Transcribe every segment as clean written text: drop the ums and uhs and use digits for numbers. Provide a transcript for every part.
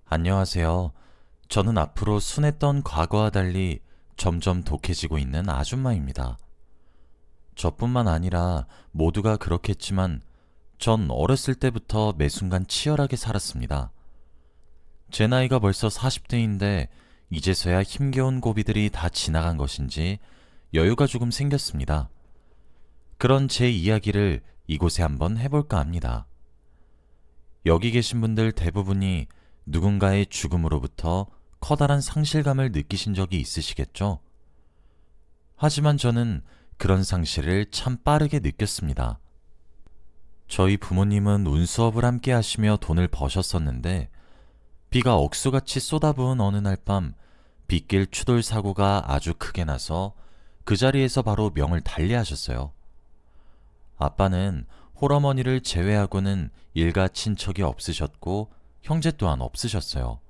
안녕하세요. 저는 앞으로 순했던 과거와 달리 점점 독해지고 있는 아줌마입니다. 저뿐만 아니라 모두가 그렇겠지만 전 어렸을 때부터 매 순간 치열하게 살았습니다. 제 나이가 벌써 40대인데 이제서야 힘겨운 고비들이 다 지나간 것인지 여유가 조금 생겼습니다. 그런 제 이야기를 이곳에 한번 해볼까 합니다. 여기 계신 분들 대부분이 누군가의 죽음으로부터 커다란 상실감을 느끼신 적이 있으시겠죠? 하지만 저는 그런 상실을 참 빠르게 느꼈습니다. 저희 부모님은 운수업을 함께 하시며 돈을 버셨었는데 비가 억수같이 쏟아부은 어느 날 밤 빗길 추돌 사고가 아주 크게 나서 그 자리에서 바로 명을 달리하셨어요. 아빠는 홀어머니를 제외하고는 일가 친척이 없으셨고 형제 또한 없으셨어요.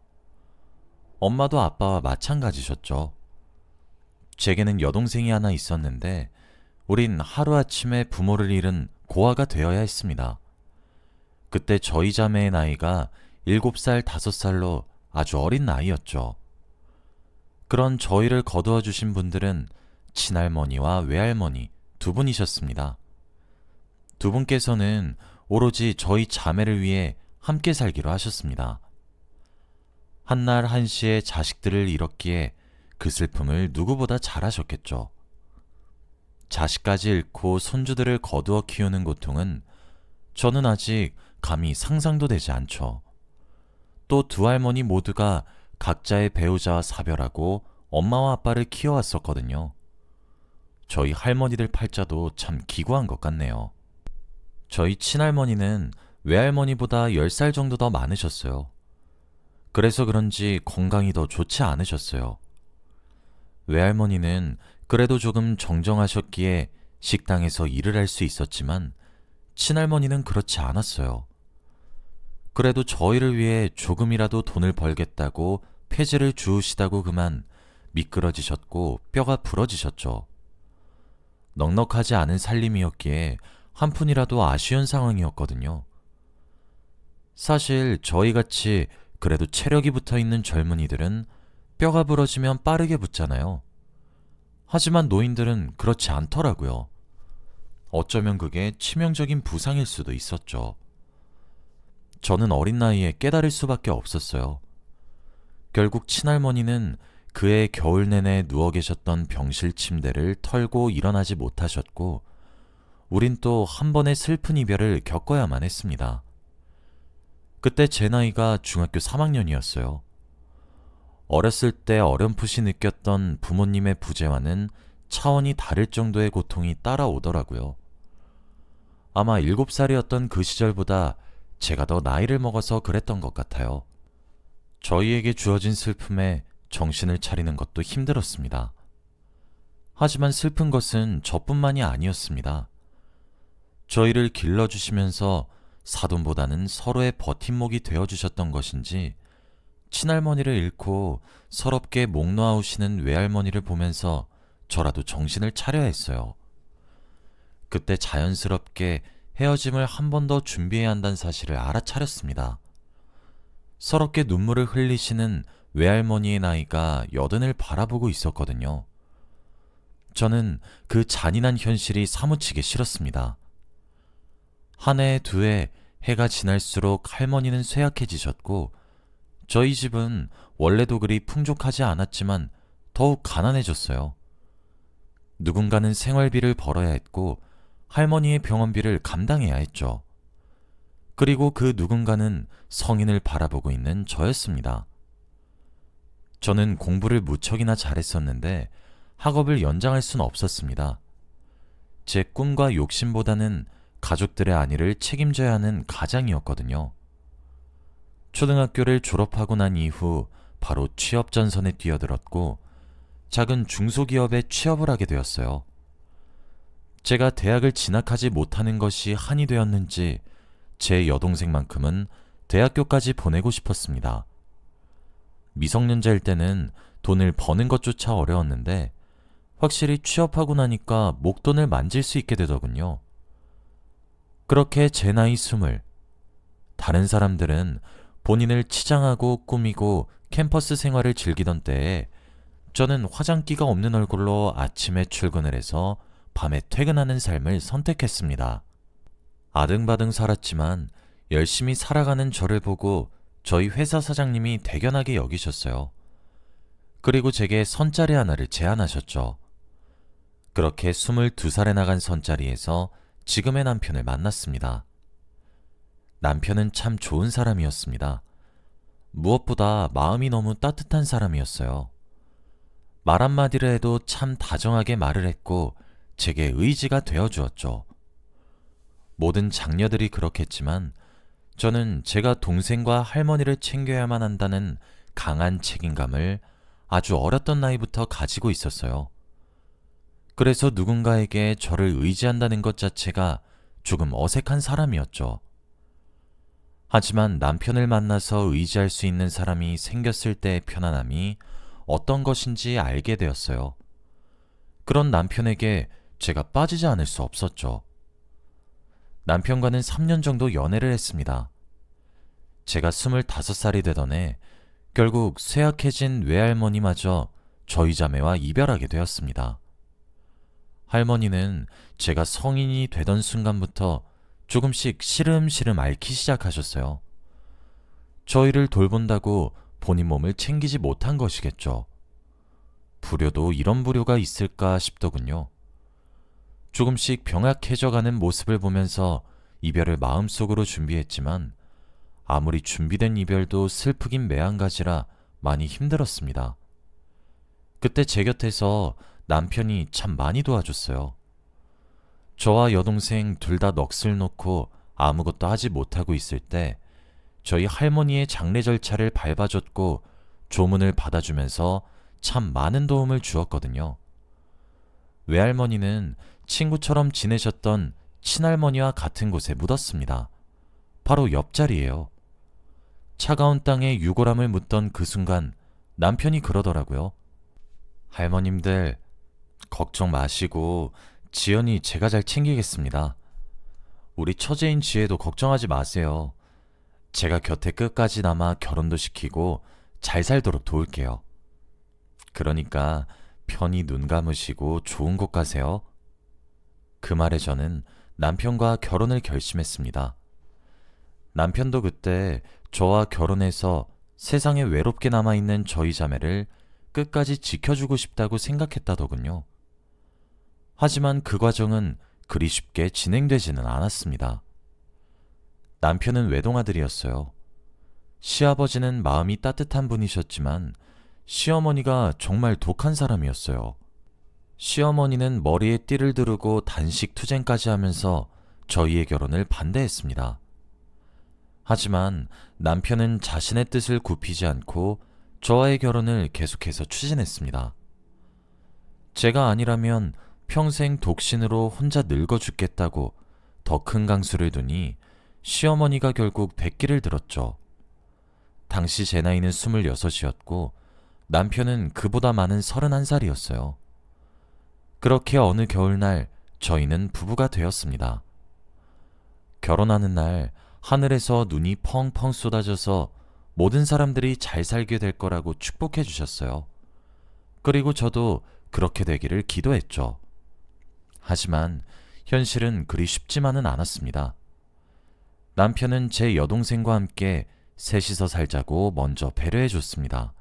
엄마도 아빠와 마찬가지셨죠. 제게는 여동생이 하나 있었는데 우린 하루아침에 부모를 잃은 고아가 되어야 했습니다. 그때 저희 자매의 나이가 7살, 5살로 아주 어린 나이였죠. 그런 저희를 거두어 주신 분들은 친할머니와 외할머니 두 분이셨습니다. 두 분께서는 오로지 저희 자매를 위해 함께 살기로 하셨습니다. 한날 한시에 자식들을 잃었기에 그 슬픔을 누구보다 잘 하셨겠죠. 자식까지 잃고 손주들을 거두어 키우는 고통은 저는 아직 감히 상상도 되지 않죠. 또 두 할머니 모두가 각자의 배우자와 사별하고 엄마와 아빠를 키워왔었거든요. 저희 할머니들 팔자도 참 기구한 것 같네요. 저희 친할머니는 외할머니보다 10살 정도 더 많으셨어요. 그래서 그런지 건강이 더 좋지 않으셨어요. 외할머니는 그래도 조금 정정하셨기에 식당에서 일을 할 수 있었지만 친할머니는 그렇지 않았어요. 그래도 저희를 위해 조금이라도 돈을 벌겠다고 폐지를 주우시다고 그만 미끄러지셨고 뼈가 부러지셨죠. 넉넉하지 않은 살림이었기에 한 푼이라도 아쉬운 상황이었거든요. 사실 저희같이 그래도 체력이 붙어있는 젊은이들은 뼈가 부러지면 빠르게 붙잖아요. 하지만 노인들은 그렇지 않더라고요. 어쩌면 그게 치명적인 부상일 수도 있었죠. 저는 어린 나이에 깨달을 수밖에 없었어요. 결국 친할머니는 그해 겨울 내내 누워 계셨던 병실 침대를 털고 일어나지 못하셨고 우린 또 한 번의 슬픈 이별을 겪어야만 했습니다. 그때 제 나이가 중학교 3학년이었어요. 어렸을 때 어렴풋이 느꼈던 부모님의 부재와는 차원이 다를 정도의 고통이 따라오더라고요. 아마 7살이었던 그 시절보다 제가 더 나이를 먹어서 그랬던 것 같아요. 저희에게 주어진 슬픔에 정신을 차리는 것도 힘들었습니다. 하지만 슬픈 것은 저뿐만이 아니었습니다. 저희를 길러주시면서 사돈보다는 서로의 버팀목이 되어주셨던 것인지 친할머니를 잃고 서럽게 목 놓아오시는 외할머니를 보면서 저라도 정신을 차려야 했어요. 그때 자연스럽게 헤어짐을 한 번 더 준비해야 한다는 사실을 알아차렸습니다. 서럽게 눈물을 흘리시는 외할머니의 나이가 80을 바라보고 있었거든요. 저는 그 잔인한 현실이 사무치게 싫었습니다. 한 해, 두 해, 해가 지날수록 할머니는 쇠약해지셨고 저희 집은 원래도 그리 풍족하지 않았지만 더욱 가난해졌어요. 누군가는 생활비를 벌어야 했고 할머니의 병원비를 감당해야 했죠. 그리고 그 누군가는 성인을 바라보고 있는 저였습니다. 저는 공부를 무척이나 잘했었는데 학업을 연장할 순 없었습니다. 제 꿈과 욕심보다는 가족들의 안위를 책임져야 하는 가장이었거든요. 초등학교를 졸업하고 난 이후 바로 취업 전선에 뛰어들었고 작은 중소기업에 취업을 하게 되었어요. 제가 대학을 진학하지 못하는 것이 한이 되었는지 제 여동생만큼은 대학교까지 보내고 싶었습니다. 미성년자일 때는 돈을 버는 것조차 어려웠는데 확실히 취업하고 나니까 목돈을 만질 수 있게 되더군요. 그렇게 제 나이 20, 다른 사람들은 본인을 치장하고 꾸미고 캠퍼스 생활을 즐기던 때에 저는 화장기가 없는 얼굴로 아침에 출근을 해서 밤에 퇴근하는 삶을 선택했습니다. 아등바등 살았지만 열심히 살아가는 저를 보고 저희 회사 사장님이 대견하게 여기셨어요. 그리고 제게 선짜리 하나를 제안하셨죠. 그렇게 22살에 나간 선짜리에서 지금의 남편을 만났습니다. 남편은 참 좋은 사람이었습니다. 무엇보다 마음이 너무 따뜻한 사람이었어요. 말 한마디를 해도 참 다정하게 말을 했고 제게 의지가 되어주었죠. 모든 장녀들이 그렇겠지만 저는 제가 동생과 할머니를 챙겨야만 한다는 강한 책임감을 아주 어렸던 나이부터 가지고 있었어요. 그래서 누군가에게 저를 의지한다는 것 자체가 조금 어색한 사람이었죠. 하지만 남편을 만나서 의지할 수 있는 사람이 생겼을 때의 편안함이 어떤 것인지 알게 되었어요. 그런 남편에게 제가 빠지지 않을 수 없었죠. 남편과는 3년 정도 연애를 했습니다. 제가 25살이 되던 해 결국 쇠약해진 외할머니마저 저희 자매와 이별하게 되었습니다. 할머니는 제가 성인이 되던 순간부터 조금씩 시름시름 앓기 시작하셨어요. 저희를 돌본다고 본인 몸을 챙기지 못한 것이겠죠. 불효도 이런 불효가 있을까 싶더군요. 조금씩 병약해져가는 모습을 보면서 이별을 마음속으로 준비했지만 아무리 준비된 이별도 슬프긴 매한가지라 많이 힘들었습니다. 그때 제 곁에서 남편이 참 많이 도와줬어요. 저와 여동생 둘 다 넋을 놓고 아무것도 하지 못하고 있을 때 저희 할머니의 장례 절차를 밟아줬고 조문을 받아주면서 참 많은 도움을 주었거든요. 외할머니는 친구처럼 지내셨던 친할머니와 같은 곳에 묻었습니다. 바로 옆자리예요. 차가운 땅에 유골함을 묻던 그 순간 남편이 그러더라고요. 할머님들 걱정 마시고 지연이 제가 잘 챙기겠습니다. 우리 처제인 지혜도 걱정하지 마세요. 제가 곁에 끝까지 남아 결혼도 시키고 잘 살도록 도울게요. 그러니까 편히 눈 감으시고 좋은 곳 가세요. 그 말에 저는 남편과 결혼을 결심했습니다. 남편도 그때 저와 결혼해서 세상에 외롭게 남아있는 저희 자매를 끝까지 지켜주고 싶다고 생각했다더군요. 하지만 그 과정은 그리 쉽게 진행되지는 않았습니다. 남편은 외동아들이었어요. 시아버지는 마음이 따뜻한 분이셨지만 시어머니가 정말 독한 사람이었어요. 시어머니는 머리에 띠를 두르고 단식 투쟁까지 하면서 저희의 결혼을 반대했습니다. 하지만 남편은 자신의 뜻을 굽히지 않고 저와의 결혼을 계속해서 추진했습니다. 제가 아니라면 평생 독신으로 혼자 늙어 죽겠다고 더 큰 강수를 두니 시어머니가 결국 백기를 들었죠. 당시 제 나이는 26이었고 남편은 그보다 많은 31살이었어요. 그렇게 어느 겨울날 저희는 부부가 되었습니다. 결혼하는 날 하늘에서 눈이 펑펑 쏟아져서 모든 사람들이 잘 살게 될 거라고 축복해 주셨어요. 그리고 저도 그렇게 되기를 기도했죠. 하지만 현실은 그리 쉽지만은 않았습니다. 남편은 제 여동생과 함께 셋이서 살자고 먼저 배려해 줬습니다.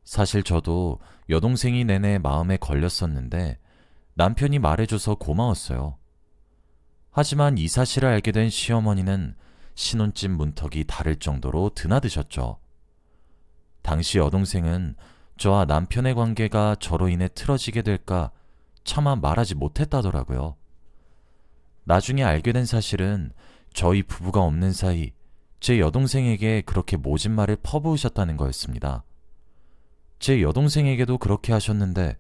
사실 저도 여동생이 내내 마음에 걸렸었는데 남편이 말해줘서 고마웠어요. 하지만 이 사실을 알게 된 시어머니는 신혼집 문턱이 닳을 정도로 드나드셨죠. 당시 여동생은 저와 남편의 관계가 저로 인해 틀어지게 될까 차마 말하지 못했다더라고요. 나중에 알게 된 사실은 저희 부부가 없는 사이 제 여동생에게 그렇게 모진 말을 퍼부으셨다는 거였습니다. 제 여동생에게도 그렇게 하셨는데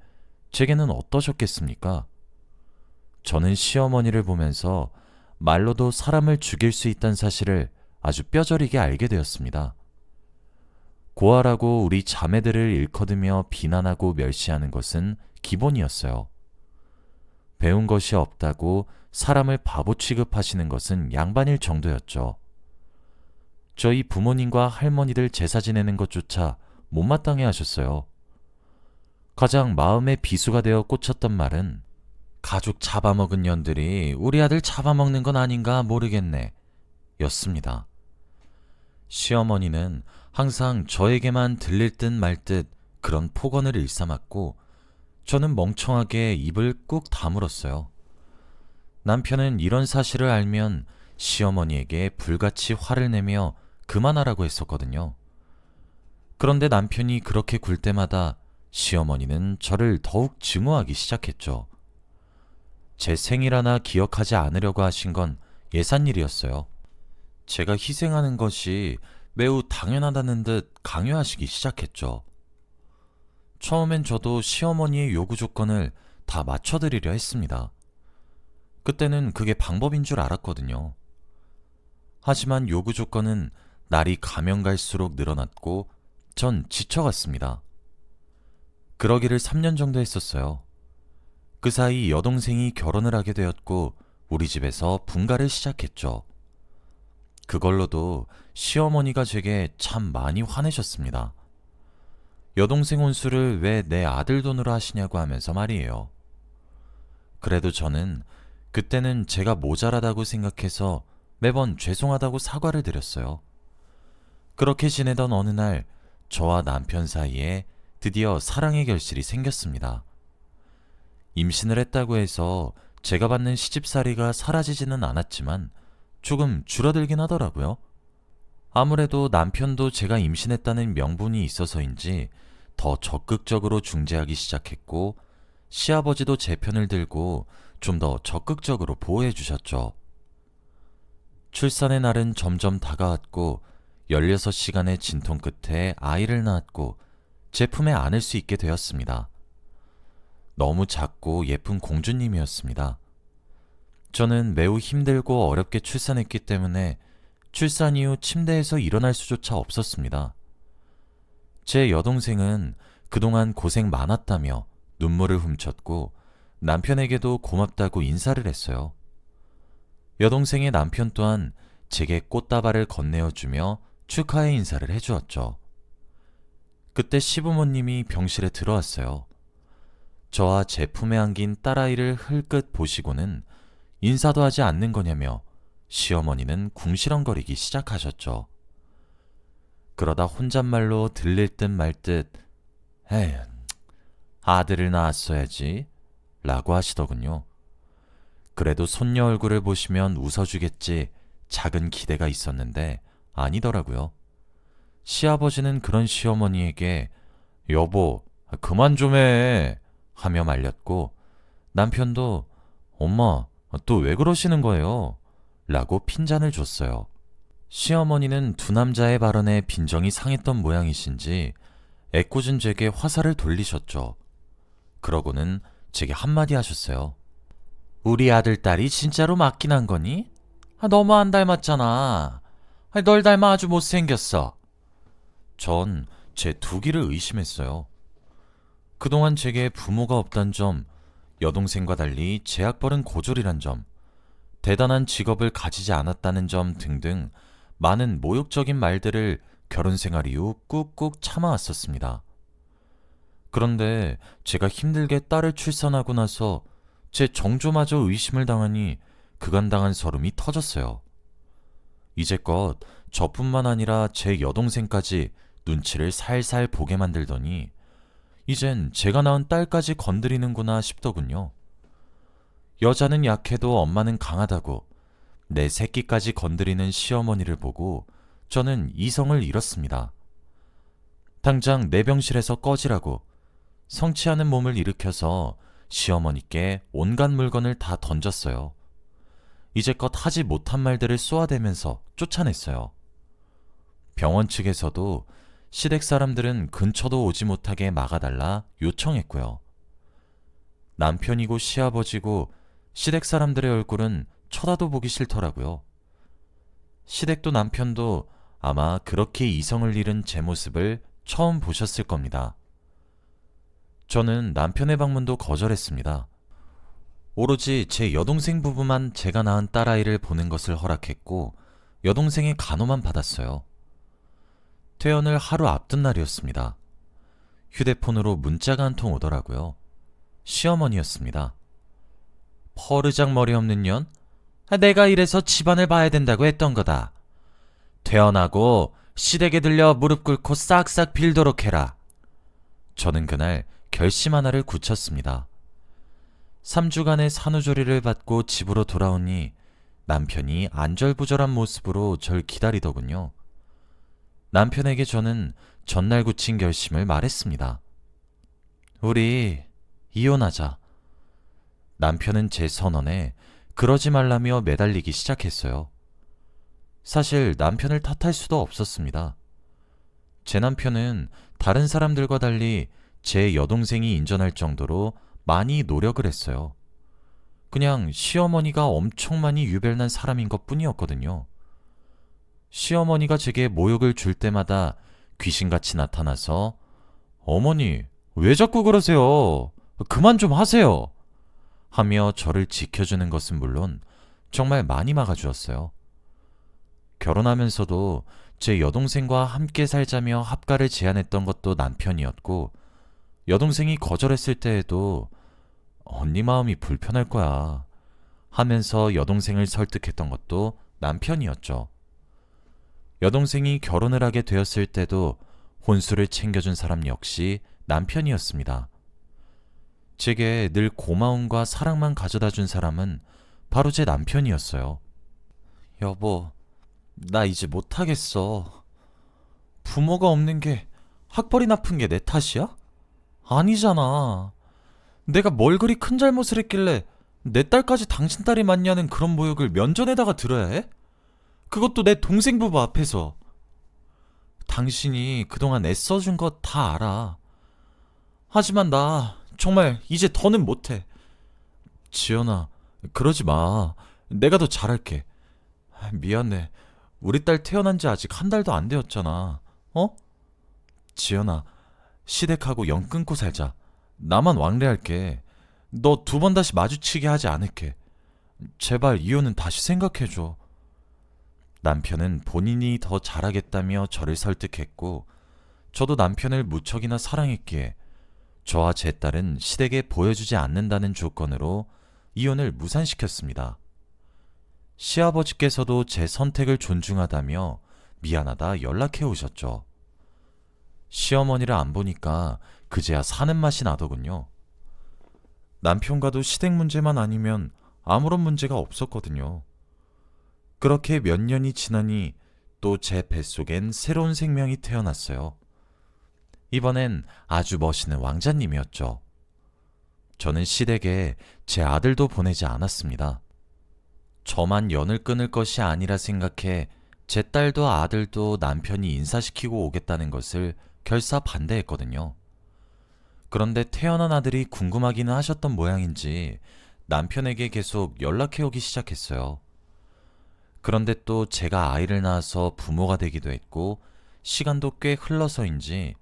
제게는 어떠셨겠습니까? 저는 시어머니를 보면서 말로도 사람을 죽일 수 있다는 사실을 아주 뼈저리게 알게 되었습니다. 고아라고 우리 자매들을 일커드며 비난하고 멸시하는 것은 기본이었어요. 배운 것이 없다고 사람을 바보 취급하시는 것은 양반일 정도였죠. 저희 부모님과 할머니들 제사 지내는 것조차 못마땅해 하셨어요. 가장 마음의 비수가 되어 꽂혔던 말은 가족 잡아먹은 년들이 우리 아들 잡아먹는 건 아닌가 모르겠네 였습니다. 시어머니는 항상 저에게만 들릴 듯 말 듯 그런 폭언을 일삼았고 저는 멍청하게 입을 꾹 다물었어요. 남편은 이런 사실을 알면 시어머니에게 불같이 화를 내며 그만하라고 했었거든요. 그런데 남편이 그렇게 굴 때마다 시어머니는 저를 더욱 증오하기 시작했죠. 제 생일 하나 기억하지 않으려고 하신 건 예산일이었어요. 제가 희생하는 것이 매우 당연하다는 듯 강요하시기 시작했죠. 처음엔 저도 시어머니의 요구 조건을 다 맞춰드리려 했습니다. 그때는 그게 방법인 줄 알았거든요. 하지만 요구 조건은 날이 가면 갈수록 늘어났고 전 지쳐갔습니다. 그러기를 3년 정도 했었어요. 그 사이 여동생이 결혼을 하게 되었고 우리 집에서 분가를 시작했죠. 그걸로도 시어머니가 제게 참 많이 화내셨습니다. 여동생 혼수를 왜 내 아들 돈으로 하시냐고 하면서 말이에요. 그래도 저는 그때는 제가 모자라다고 생각해서 매번 죄송하다고 사과를 드렸어요. 그렇게 지내던 어느 날 저와 남편 사이에 드디어 사랑의 결실이 생겼습니다. 임신을 했다고 해서 제가 받는 시집살이가 사라지지는 않았지만 조금 줄어들긴 하더라고요. 아무래도 남편도 제가 임신했다는 명분이 있어서인지 더 적극적으로 중재하기 시작했고 시아버지도 제 편을 들고 좀 더 적극적으로 보호해 주셨죠. 출산의 날은 점점 다가왔고 16시간의 진통 끝에 아이를 낳았고 제 품에 안을 수 있게 되었습니다. 너무 작고 예쁜 공주님이었습니다. 저는 매우 힘들고 어렵게 출산했기 때문에 출산 이후 침대에서 일어날 수조차 없었습니다. 제 여동생은 그동안 고생 많았다며 눈물을 훔쳤고 남편에게도 고맙다고 인사를 했어요. 여동생의 남편 또한 제게 꽃다발을 건네어주며 축하의 인사를 해주었죠. 그때 시부모님이 병실에 들어왔어요. 저와 제 품에 안긴 딸아이를 흘끗 보시고는 인사도 하지 않는 거냐며 시어머니는 궁시렁거리기 시작하셨죠. 그러다 혼잣말로 들릴 듯 말 듯 에휴, 아들을 낳았어야지 라고 하시더군요. 그래도 손녀 얼굴을 보시면 웃어주겠지 작은 기대가 있었는데 아니더라고요. 시아버지는 그런 시어머니에게 여보 그만 좀 해 하며 말렸고 남편도 엄마 또 왜 그러시는 거예요? 라고 핀잔을 줬어요. 시어머니는 두 남자의 발언에 빈정이 상했던 모양이신지 애꿎은 제게 화살을 돌리셨죠. 그러고는 제게 한마디 하셨어요. 우리 아들 딸이 진짜로 맞긴 한 거니? 너무 안 닮았잖아. 널 닮아 아주 못생겼어. 전 제 두 귀를 의심했어요. 그동안 제게 부모가 없단 점, 여동생과 달리 제약벌은 고졸이란 점, 대단한 직업을 가지지 않았다는 점 등등 많은 모욕적인 말들을 결혼 생활 이후 꾹꾹 참아왔었습니다. 그런데 제가 힘들게 딸을 출산하고 나서 제 정조마저 의심을 당하니 그간 당한 서름이 터졌어요. 이제껏 저뿐만 아니라 제 여동생까지 눈치를 살살 보게 만들더니 이젠 제가 낳은 딸까지 건드리는구나 싶더군요. 여자는 약해도 엄마는 강하다고 내 새끼까지 건드리는 시어머니를 보고 저는 이성을 잃었습니다. 당장 내 병실에서 꺼지라고 성취하는 몸을 일으켜서 시어머니께 온갖 물건을 다 던졌어요. 이제껏 하지 못한 말들을 쏘아대면서 쫓아냈어요. 병원 측에서도 시댁 사람들은 근처도 오지 못하게 막아달라 요청했고요. 남편이고 시아버지고 시댁 사람들의 얼굴은 쳐다도 보기 싫더라고요. 시댁도 남편도 아마 그렇게 이성을 잃은 제 모습을 처음 보셨을 겁니다. 저는 남편의 방문도 거절했습니다. 오로지 제 여동생 부부만 제가 낳은 딸아이를 보는 것을 허락했고 여동생의 간호만 받았어요. 퇴원을 하루 앞둔 날이었습니다. 휴대폰으로 문자가 한 통 오더라고요. 시어머니였습니다. 퍼르장 머리 없는 년? 내가 이래서 집안을 봐야 된다고 했던 거다. 퇴원하고 시댁에 들려 무릎 꿇고 싹싹 빌도록 해라. 저는 그날 결심 하나를 굳혔습니다. 3주간의 산후조리를 받고 집으로 돌아오니 남편이 안절부절한 모습으로 절 기다리더군요. 남편에게 저는 전날 굳힌 결심을 말했습니다. 우리 이혼하자. 남편은 제 선언에 그러지 말라며 매달리기 시작했어요. 사실 남편을 탓할 수도 없었습니다. 제 남편은 다른 사람들과 달리 제 여동생이 인정할 정도로 많이 노력을 했어요. 그냥 시어머니가 엄청 많이 유별난 사람인 것 뿐이었거든요. 시어머니가 제게 모욕을 줄 때마다 귀신같이 나타나서 어머니, 왜 자꾸 그러세요? 그만 좀 하세요. 하며 저를 지켜주는 것은 물론 정말 많이 막아주었어요. 결혼하면서도 제 여동생과 함께 살자며 합가를 제안했던 것도 남편이었고, 여동생이 거절했을 때에도 언니 마음이 불편할 거야 하면서 여동생을 설득했던 것도 남편이었죠. 여동생이 결혼을 하게 되었을 때도 혼수를 챙겨준 사람 역시 남편이었습니다. 제게 늘 고마움과 사랑만 가져다 준 사람은 바로 제 남편이었어요. 여보, 나 이제 못하겠어. 부모가 없는 게 학벌이 나쁜 게 내 탓이야? 아니잖아. 내가 뭘 그리 큰 잘못을 했길래 내 딸까지 당신 딸이 맞냐는 그런 모욕을 면전에다가 들어야 해? 그것도 내 동생 부부 앞에서. 당신이 그동안 애써준 거 다 알아. 하지만 나 정말 이제 더는 못해. 지연아, 그러지 마. 내가 더 잘할게. 미안해. 우리 딸 태어난 지 아직 한 달도 안 되었잖아. 어? 지연아, 시댁하고 연 끊고 살자. 나만 왕래할게. 너 2번 다시 마주치게 하지 않을게. 제발 이혼은 다시 생각해줘. 남편은 본인이 더 잘하겠다며 저를 설득했고, 저도 남편을 무척이나 사랑했기에 저와 제 딸은 시댁에 보여주지 않는다는 조건으로 이혼을 무산시켰습니다. 시아버지께서도 제 선택을 존중하다며 미안하다 연락해 오셨죠. 시어머니를 안 보니까 그제야 사는 맛이 나더군요. 남편과도 시댁 문제만 아니면 아무런 문제가 없었거든요. 그렇게 몇 년이 지나니 또 제 뱃속엔 새로운 생명이 태어났어요. 이번엔 아주 멋있는 왕자님이었죠. 저는 시댁에 제 아들도 보내지 않았습니다. 저만 연을 끊을 것이 아니라 생각해 제 딸도 아들도 남편이 인사시키고 오겠다는 것을 결사 반대했거든요. 그런데 태어난 아들이 궁금하기는 하셨던 모양인지 남편에게 계속 연락해 오기 시작했어요. 그런데 또 제가 아이를 낳아서 부모가 되기도 했고 시간도 꽤 흘러서인지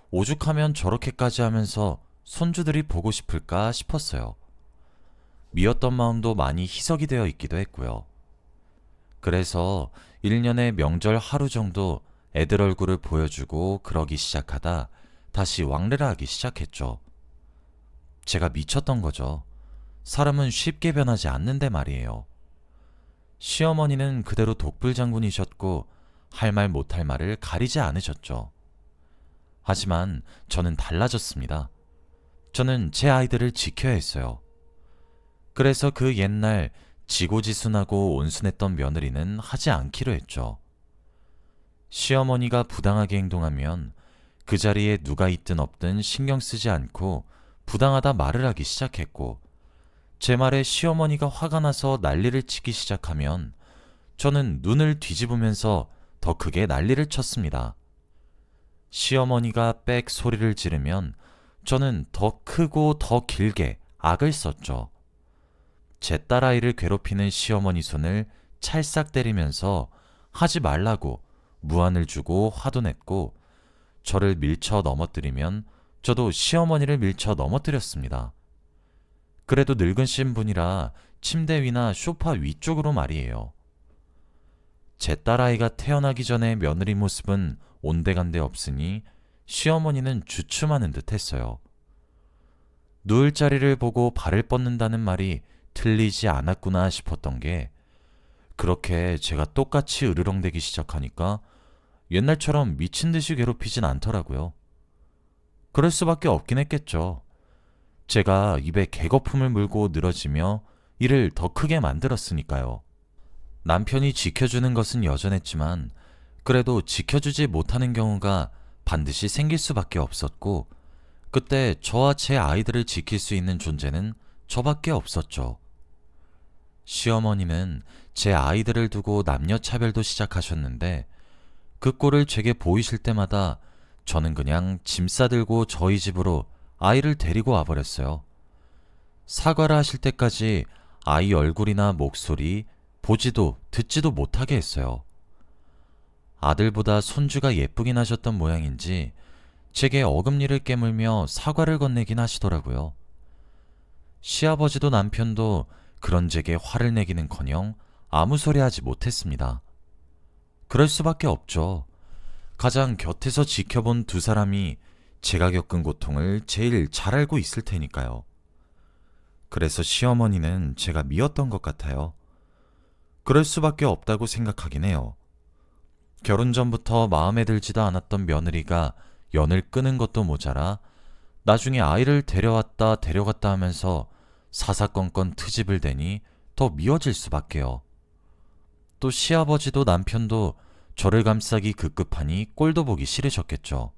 오죽하면 저렇게까지 하면서 손주들이 보고 싶을까 싶었어요. 미웠던 마음도 많이 희석이 되어 있기도 했고요. 그래서 1년에 명절 하루 정도 애들 얼굴을 보여주고 그러기 시작하다 다시 왕래를 하기 시작했죠. 제가 미쳤던 거죠. 사람은 쉽게 변하지 않는데 말이에요. 시어머니는 그대로 독불장군이셨고 할 말 못할 말을 가리지 않으셨죠. 하지만 저는 달라졌습니다. 저는 제 아이들을 지켜야 했어요. 그래서 그 옛날 지고지순하고 온순했던 며느리는 하지 않기로 했죠. 시어머니가 부당하게 행동하면 그 자리에 누가 있든 없든 신경 쓰지 않고 부당하다 말을 하기 시작했고, 제 말에 시어머니가 화가 나서 난리를 치기 시작하면 저는 눈을 뒤집으면서 더 크게 난리를 쳤습니다. 시어머니가 빽 소리를 지르면 저는 더 크고 더 길게 악을 썼죠. 제 딸아이를 괴롭히는 시어머니 손을 찰싹 때리면서 하지 말라고 무안을 주고 화도 냈고, 저를 밀쳐 넘어뜨리면 저도 시어머니를 밀쳐 넘어뜨렸습니다. 그래도 늙은 신분이라 침대 위나 소파 위쪽으로 말이에요. 제 딸아이가 태어나기 전에 며느리 모습은 온데간데 없으니 시어머니는 주춤하는 듯 했어요. 누울 자리를 보고 발을 뻗는다는 말이 틀리지 않았구나 싶었던 게, 그렇게 제가 똑같이 으르렁대기 시작하니까 옛날처럼 미친 듯이 괴롭히진 않더라고요. 그럴 수밖에 없긴 했겠죠. 제가 입에 개거품을 물고 늘어지며 이를 더 크게 만들었으니까요. 남편이 지켜주는 것은 여전했지만 그래도 지켜주지 못하는 경우가 반드시 생길 수밖에 없었고, 그때 저와 제 아이들을 지킬 수 있는 존재는 저밖에 없었죠. 시어머니는 제 아이들을 두고 남녀 차별도 시작하셨는데, 그 꼴을 제게 보이실 때마다 저는 그냥 짐 싸들고 저희 집으로 아이를 데리고 와버렸어요. 사과를 하실 때까지 아이 얼굴이나 목소리 보지도 듣지도 못하게 했어요. 아들보다 손주가 예쁘긴 하셨던 모양인지 제게 어금니를 깨물며 사과를 건네긴 하시더라고요. 시아버지도 남편도 그런 제게 화를 내기는커녕 아무 소리 하지 못했습니다. 그럴 수밖에 없죠. 가장 곁에서 지켜본 두 사람이 제가 겪은 고통을 제일 잘 알고 있을 테니까요. 그래서 시어머니는 제가 미웠던 것 같아요. 그럴 수밖에 없다고 생각하긴 해요. 결혼 전부터 마음에 들지도 않았던 며느리가 연을 끄는 것도 모자라 나중에 아이를 데려왔다 데려갔다 하면서 사사건건 트집을 대니 더 미워질 수밖에요. 또 시아버지도 남편도 저를 감싸기 급급하니 꼴도 보기 싫으셨겠죠.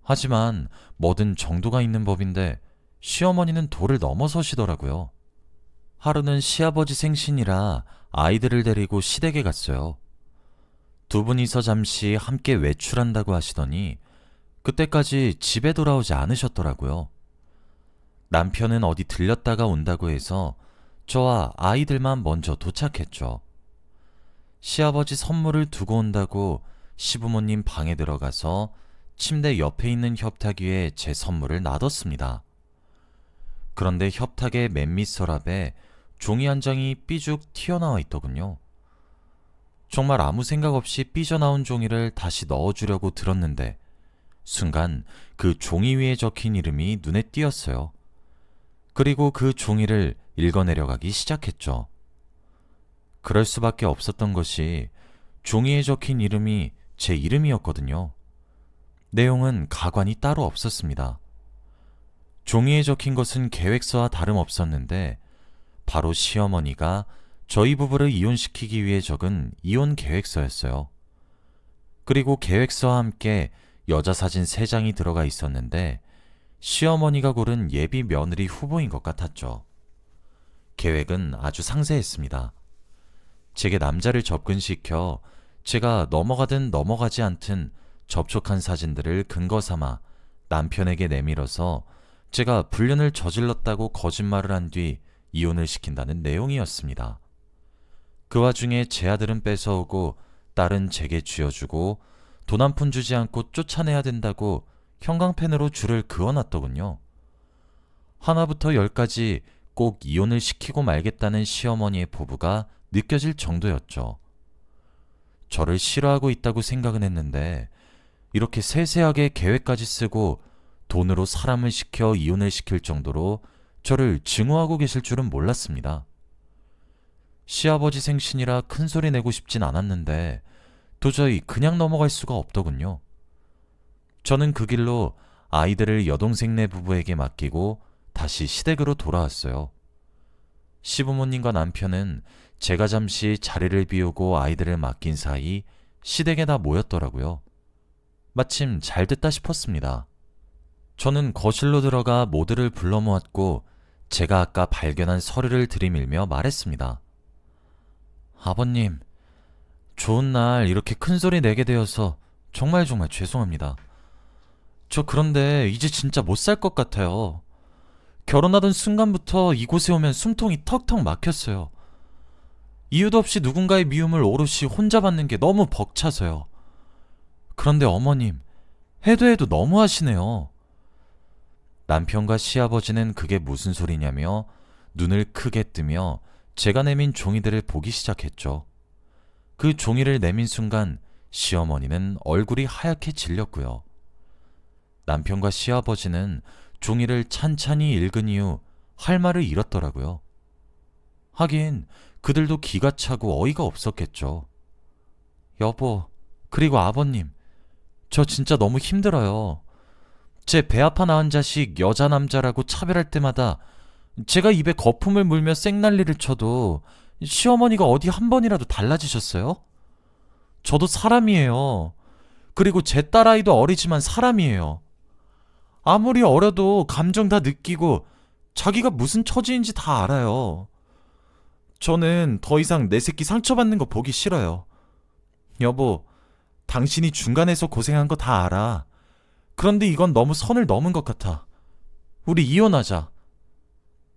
하지만 뭐든 정도가 있는 법인데 시어머니는 도를 넘어서시더라고요. 하루는 시아버지 생신이라 아이들을 데리고 시댁에 갔어요. 두 분이서 잠시 함께 외출한다고 하시더니 그때까지 집에 돌아오지 않으셨더라고요. 남편은 어디 들렸다가 온다고 해서 저와 아이들만 먼저 도착했죠. 시아버지 선물을 두고 온다고 시부모님 방에 들어가서 침대 옆에 있는 협탁 위에 제 선물을 놔뒀습니다. 그런데 협탁의 맨 밑 서랍에 종이 한 장이 삐죽 튀어나와 있더군요. 정말 아무 생각 없이 삐져나온 종이를 다시 넣어주려고 들었는데 순간 그 종이 위에 적힌 이름이 눈에 띄었어요. 그리고 그 종이를 읽어내려가기 시작했죠. 그럴 수밖에 없었던 것이 종이에 적힌 이름이 제 이름이었거든요. 내용은 가관이 따로 없었습니다. 종이에 적힌 것은 계획서와 다름없었는데 바로 시어머니가 저희 부부를 이혼시키기 위해 적은 이혼 계획서였어요. 그리고 계획서와 함께 여자 사진 3장이 들어가 있었는데 시어머니가 고른 예비 며느리 후보인 것 같았죠. 계획은 아주 상세했습니다. 제게 남자를 접근시켜 제가 넘어가든 넘어가지 않든 접촉한 사진들을 근거 삼아 남편에게 내밀어서 제가 불륜을 저질렀다고 거짓말을 한 뒤 이혼을 시킨다는 내용이었습니다. 그 와중에 제 아들은 뺏어오고 딸은 제게 쥐어주고 돈 한 푼 주지 않고 쫓아내야 된다고 형광펜으로 줄을 그어놨더군요. 하나부터 10까지 꼭 이혼을 시키고 말겠다는 시어머니의 포부가 느껴질 정도였죠. 저를 싫어하고 있다고 생각은 했는데 이렇게 세세하게 계획까지 쓰고 돈으로 사람을 시켜 이혼을 시킬 정도로 저를 증오하고 계실 줄은 몰랐습니다. 시아버지 생신이라 큰소리 내고 싶진 않았는데 도저히 그냥 넘어갈 수가 없더군요. 저는 그 길로 아이들을 여동생네 부부에게 맡기고 다시 시댁으로 돌아왔어요. 시부모님과 남편은 제가 잠시 자리를 비우고 아이들을 맡긴 사이 시댁에 다 모였더라고요. 마침 잘 됐다 싶었습니다. 저는 거실로 들어가 모두를 불러 모았고 제가 아까 발견한 서류를 들이밀며 말했습니다. 아버님, 좋은 날 이렇게 큰 소리 내게 되어서 정말 죄송합니다. 저 그런데 이제 진짜 못 살 것 같아요. 결혼하던 순간부터 이곳에 오면 숨통이 턱턱 막혔어요. 이유도 없이 누군가의 미움을 오롯이 혼자 받는 게 너무 벅차서요. 그런데 어머님, 해도 너무 하시네요. 남편과 시아버지는 그게 무슨 소리냐며 눈을 크게 뜨며 제가 내민 종이들을 보기 시작했죠. 그 종이를 내민 순간 시어머니는 얼굴이 하얗게 질렸고요. 남편과 시아버지는 종이를 찬찬히 읽은 이후 할 말을 잃었더라고요. 하긴 그들도 기가 차고 어이가 없었겠죠. 여보, 그리고 아버님, 저 진짜 너무 힘들어요. 제 배 아파 낳은 자식 여자 남자라고 차별할 때마다 제가 입에 거품을 물며 쌩난리를 쳐도 시어머니가 어디 한 번이라도 달라지셨어요? 저도 사람이에요. 그리고 제 딸아이도 어리지만 사람이에요. 아무리 어려도 감정 다 느끼고 자기가 무슨 처지인지 다 알아요. 저는 더 이상 내 새끼 상처받는 거 보기 싫어요. 여보, 당신이 중간에서 고생한 거 다 알아. 그런데 이건 너무 선을 넘은 것 같아. 우리 이혼하자.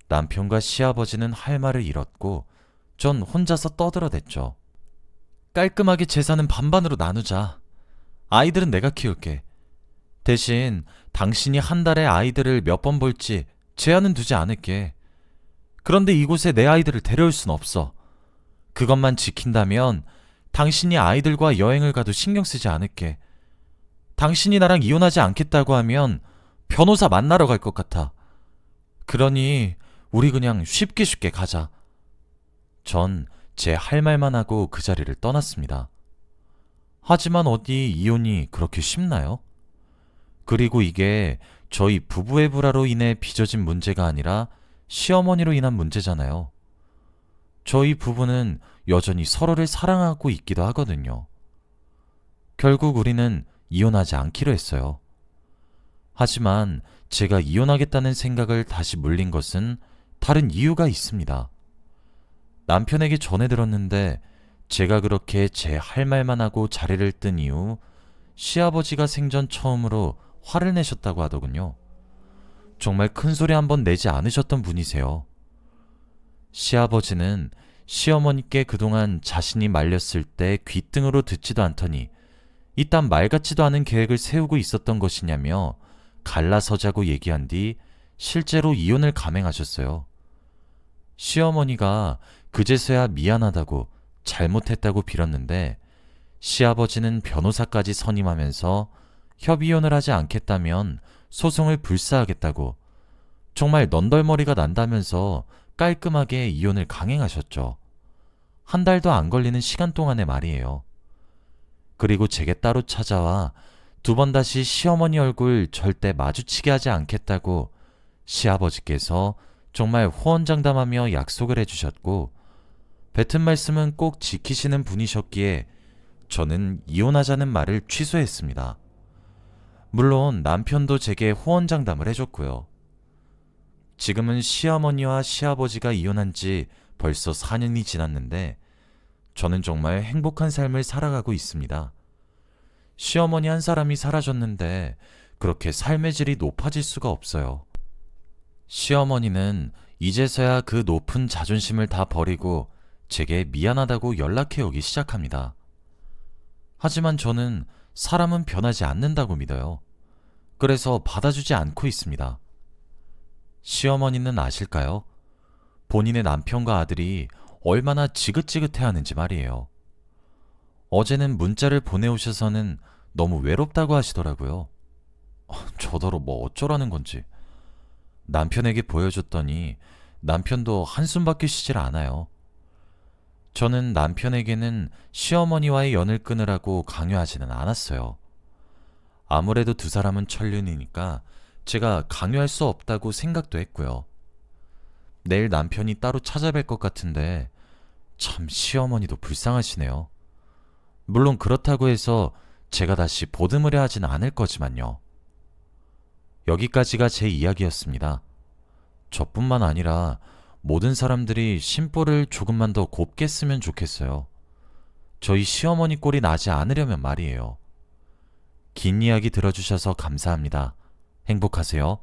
남편과 시아버지는 할 말을 잃었고 전 혼자서 떠들어댔죠. 깔끔하게 재산은 반반으로 나누자. 아이들은 내가 키울게. 대신 당신이 한 달에 아이들을 몇 번 볼지 제한은 두지 않을게. 그런데 이곳에 내 아이들을 데려올 순 없어. 그것만 지킨다면 당신이 아이들과 여행을 가도 신경 쓰지 않을게. 당신이 나랑 이혼하지 않겠다고 하면 변호사 만나러 갈 것 같아. 그러니 우리 그냥 쉽게 쉽게 가자. 전 제 할 말만 하고 그 자리를 떠났습니다. 하지만 어디 이혼이 그렇게 쉽나요? 그리고 이게 저희 부부의 불화로 인해 빚어진 문제가 아니라 시어머니로 인한 문제잖아요. 저희 부부는 여전히 서로를 사랑하고 있기도 하거든요. 결국 우리는 이혼하지 않기로 했어요. 하지만 제가 이혼하겠다는 생각을 다시 물린 것은 다른 이유가 있습니다. 남편에게 전해 들었는데 제가 그렇게 제 할 말만 하고 자리를 뜬 이후 시아버지가 생전 처음으로 화를 내셨다고 하더군요. 정말 큰 소리 한번 내지 않으셨던 분이세요. 시아버지는 시어머니께 그동안 자신이 말렸을 때 귓등으로 듣지도 않더니 이딴 말 같지도 않은 계획을 세우고 있었던 것이냐며 갈라서자고 얘기한 뒤 실제로 이혼을 감행하셨어요. 시어머니가 그제서야 미안하다고 잘못했다고 빌었는데 시아버지는 변호사까지 선임하면서 협의혼을 하지 않겠다면 소송을 불사하겠다고 정말 넌덜머리가 난다면서 깔끔하게 이혼을 강행하셨죠. 한 달도 안 걸리는 시간 동안의 말이에요. 그리고 제게 따로 찾아와 두 번 다시 시어머니 얼굴 절대 마주치게 하지 않겠다고 시아버지께서 정말 호언장담하며 약속을 해주셨고 뱉은 말씀은 꼭 지키시는 분이셨기에 저는 이혼하자는 말을 취소했습니다. 물론 남편도 제게 호언장담을 해줬고요. 지금은 시어머니와 시아버지가 이혼한 지 벌써 4년이 지났는데 저는 정말 행복한 삶을 살아가고 있습니다. 시어머니 한 사람이 사라졌는데 그렇게 삶의 질이 높아질 수가 없어요. 시어머니는 이제서야 그 높은 자존심을 다 버리고 제게 미안하다고 연락해 오기 시작합니다. 하지만 저는 사람은 변하지 않는다고 믿어요. 그래서 받아주지 않고 있습니다. 시어머니는 아실까요? 본인의 남편과 아들이 얼마나 지긋지긋해 하는지 말이에요. 어제는 문자를 보내오셔서는 너무 외롭다고 하시더라고요. 저더러 뭐 어쩌라는 건지. 남편에게 보여줬더니 남편도 한숨밖에 쉬질 않아요. 저는 남편에게는 시어머니와의 연을 끊으라고 강요하지는 않았어요. 아무래도 두 사람은 천륜이니까 제가 강요할 수 없다고 생각도 했고요. 내일 남편이 따로 찾아뵐 것 같은데 참 시어머니도 불쌍하시네요. 물론 그렇다고 해서 제가 다시 보듬으려 하진 않을 거지만요. 여기까지가 제 이야기였습니다. 저뿐만 아니라 모든 사람들이 심보를 조금만 더 곱게 쓰면 좋겠어요. 저희 시어머니 꼴이 나지 않으려면 말이에요. 긴 이야기 들어주셔서 감사합니다. 행복하세요.